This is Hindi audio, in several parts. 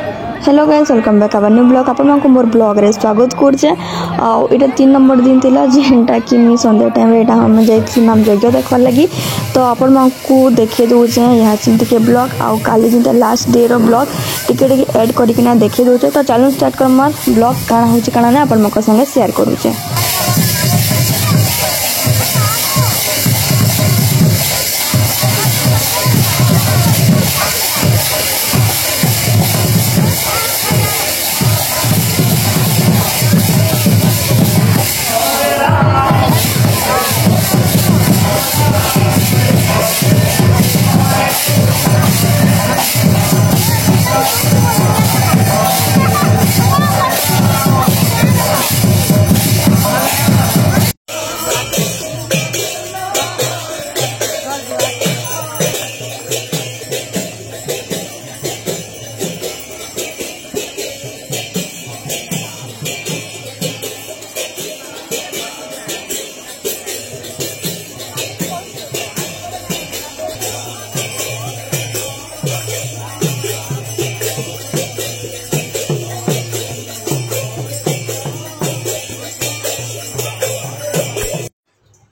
Hello guys welcome back our new blog आपण मोर ब्लॉग रे स्वागत करछे। इटा 3 नंबर दिन थिला जेंटा कि मी संध्या टाइम रे हम जाई नाम यज्ञ देखवार लगी। तो आपण मानकू देखे दोचे यहाँ चिंती के ब्लॉग आउ काली जिंता लास्ट डे रो ब्लॉग टिके ऐड करिकिना देखे दोचे। तो चलो स्टार्ट करमार ब्लॉग काना होची काना ना आपण मको संगे शेयर करूचे।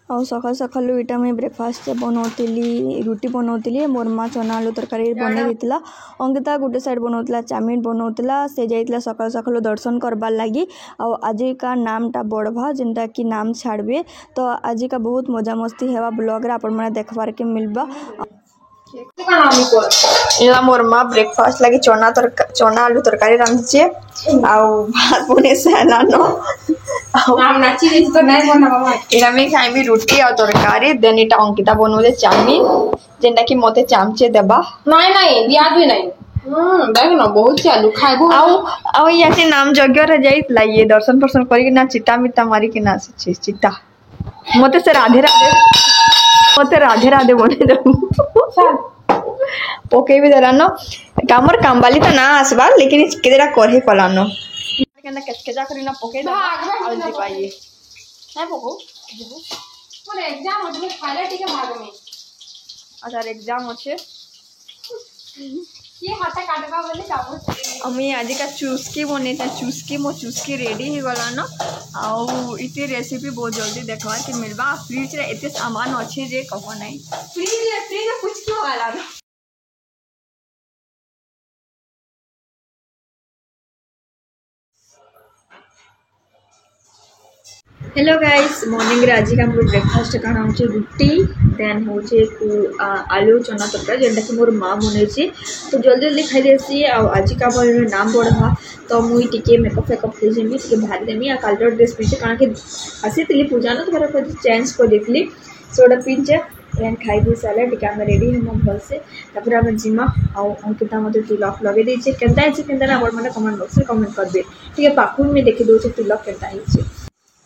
और सकाल सकाल इटा मुझे ब्रेकफास्ट बनौली रुटी बनौली मोर माँ चना आलू तरकारी बन देता। अंकिता गोटे साइड बनौला चाउमिन बनौला से जाइला सकाल सकाल दर्शन करबार लगी। आज का नामटा बढ़वा जेनटा कि नाम छाड़बे। तो आज का बहुत मजा मस्ती हेवा ब्लॉग आपण मैंने देखबार के मिलबा। इला मोर माँ ब्रेकफास्ट लगी चना आलू तरकारी रांधीचे आउ भात बने सालानो नाम नाची रे तो नहीं बना बाबा। इरा में खाइबी रुटी और तरकारी देन इटा अंकिता बनौले चाउमिन जेंटा कि मते चामचे देबा नहीं नहीं दिया भी नहीं। देख ना बहुत चालू खाइबो आउ यासी नाम यज्ञ रे जाइतला ये दर्शन पर्सन करी ना चिता मिता मारी के ना चिता मते से राधे राधे बने दो पके भी देलानो कामर कामबाली तो ना आसबा लेकिन केदेरा करहे कलानो केना केचकेजा करी ना पके दे आ दे पाइए नहीं पको मोर एग्जाम होते खाइला टिके भाग में अच्छा एग्जाम होचे ये हाथा काटबा बोले चाबो अमी आज का चुस्की बने था चुस्की रेडी ही गला न आउ इते रेसिपी बहुत जल्दी देखवार के मिलबा। फ्रिज रे एते सामान अच्छे जे कहो नहीं फ्रिज कुछ क्यों वाला न। हेलो गाइस मॉर्निंग रे आज का मोर ब्रेकफास्ट काना होचे रुटी देन होचे आलू चना तरकारी जेंटा कि मोर माँ बनेछि। तो जल्दी जल्दी खाई देसी आज का मोर नाम बढ़वा। तो मुई टिके मेकअप फेकअप हो जेमी टिके भारी देमी आ कालर ड्रेस पिछे काना के आसीतली पूजा न तो घर चेंज को देखली सोडा पिंचे देन खाई दी साले टिके हम रेडी हम भल से तापर हम जिमा आ अंकिता मते तिलक लगे देछि केनता है केनता ना मन कमेंट बॉक्स में कमेंट कर दे ठीक है पाखुन में देखि दोछ तिलक केनता है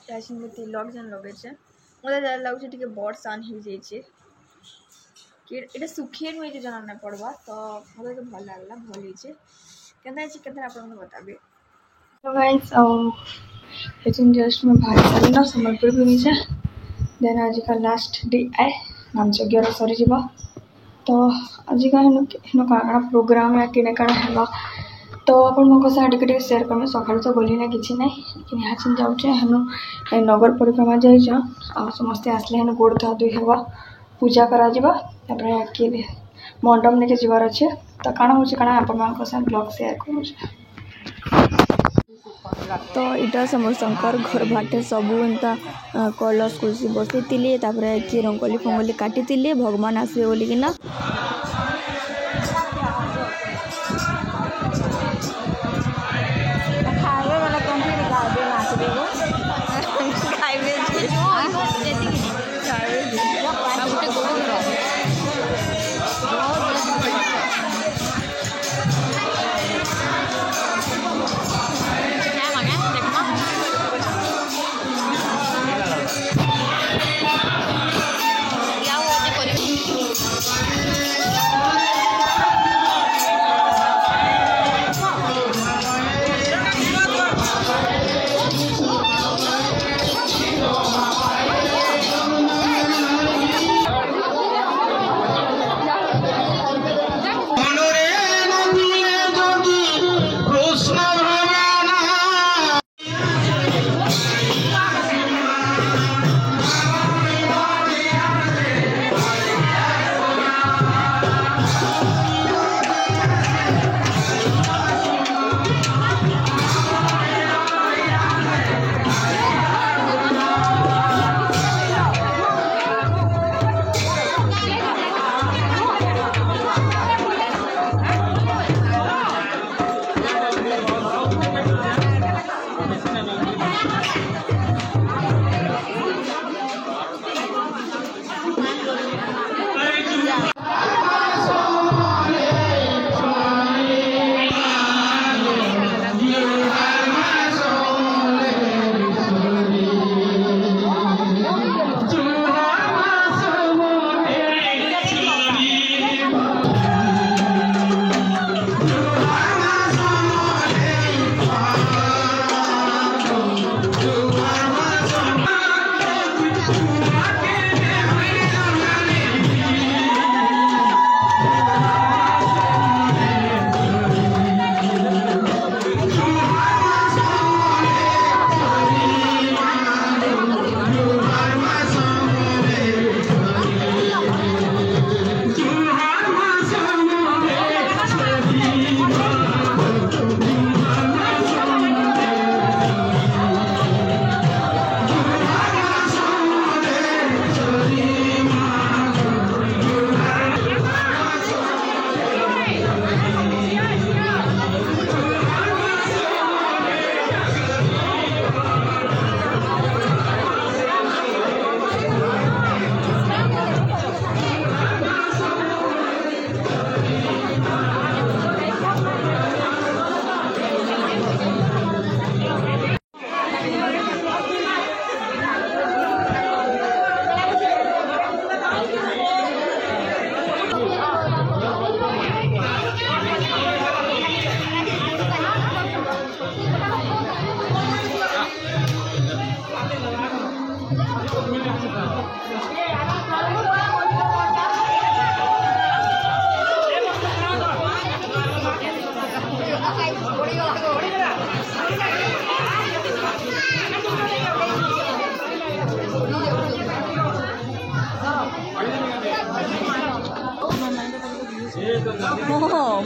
चाची में तिलक जन लगे छे मते जा लागु छे टिके बड़ सान ही जाई छे कि एटा सुखिए नुई जे जना नै पड़बा। तो मते तो भल लागला भल ही छे केनता है केनता आपन बताबे। तो गाइस हेचिन जस्ट में भारी सारी ना संबलपुर भी छे देन आज का लास्ट डे है नाम यज्ञ रो सरी जीवा। तो आज का हेनो काना प्रोग्राम या किने काना हेबा तो अपन मको साइड के शेयर करमे सकाळ तो बोली ना किछि नै लेकिन यहाँ चिन जाउछे हेनो नगर परिक्रमा जाई छ आ समस्त आसले हेनो गोड़ धा दुई हेबा पूजा करा जीवा तापर के मंडप ने के जीवार अछि। तो काना होछि काना अपन मको साथ ब्लॉग शेयर करू छ। तो इटा समस्तंकर घर बाटे सबू एंता कलश कुर्सी बसैतिले तापर कि रंगोली फंगोली काटितिले भगवान आसबे बोली कि ना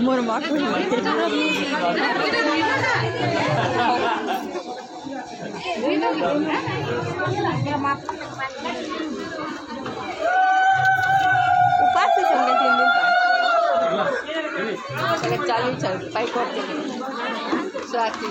मोर माँ को उपास से चल गए 3 दिन का चालू चल पाई करते स्वाति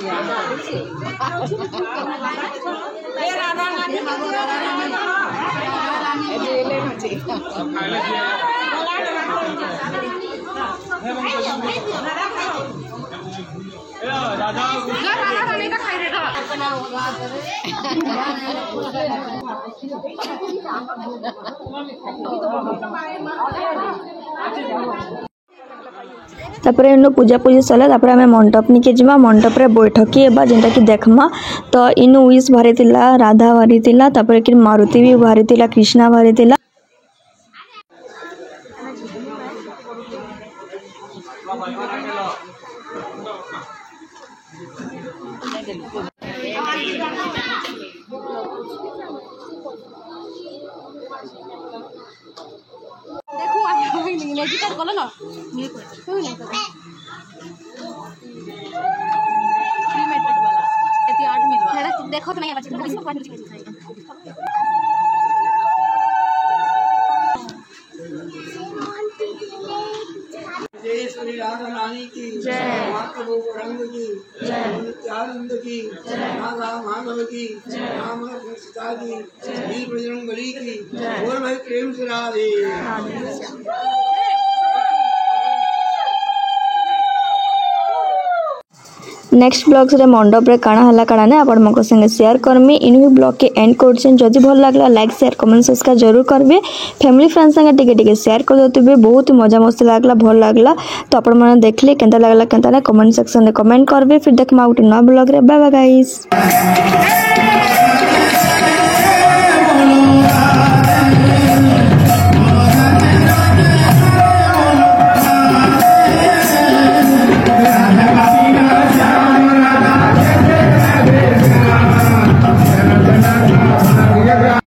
तापर इन पूजा पूजी सरला तापर आम मंडप निके जीमा मंडप रे बैठकी एबा जेंटा कि देखमा तो इनु विश भारी तिला राधा भारी तिला तापर कि मारुति भी भारी तिला कृष्णा भारी तिला देखो तो नहीं जय श्री राधा रानी की जय, महाप्रभु रंग की जय, नित्यानंद की जय, राधा माधव की जय, राम सीता की जय, बजरंगबली की बोल भाई प्रेम से राधे। नेक्स्ट ब्लॉग से मंडप रे काना हला काना ने आपण मको संगे शेयर करमी इन ब्लॉग के एंड करछन जदी भल लागला लाइक शेयर कमेंट सब्सक्राइब जरूर करबे फैमिली फ्रेंड्स संगे टिके टिके शेयर कर दोतबे बहुत मजा मस्ती लागला भल लागला तो आपण माने देखले केनता लागला केनता ना कमेंट सेक्शन में कमेंट करबे फिर देखमा उठी नया ब्लॉग रे बाय बाय गाइस।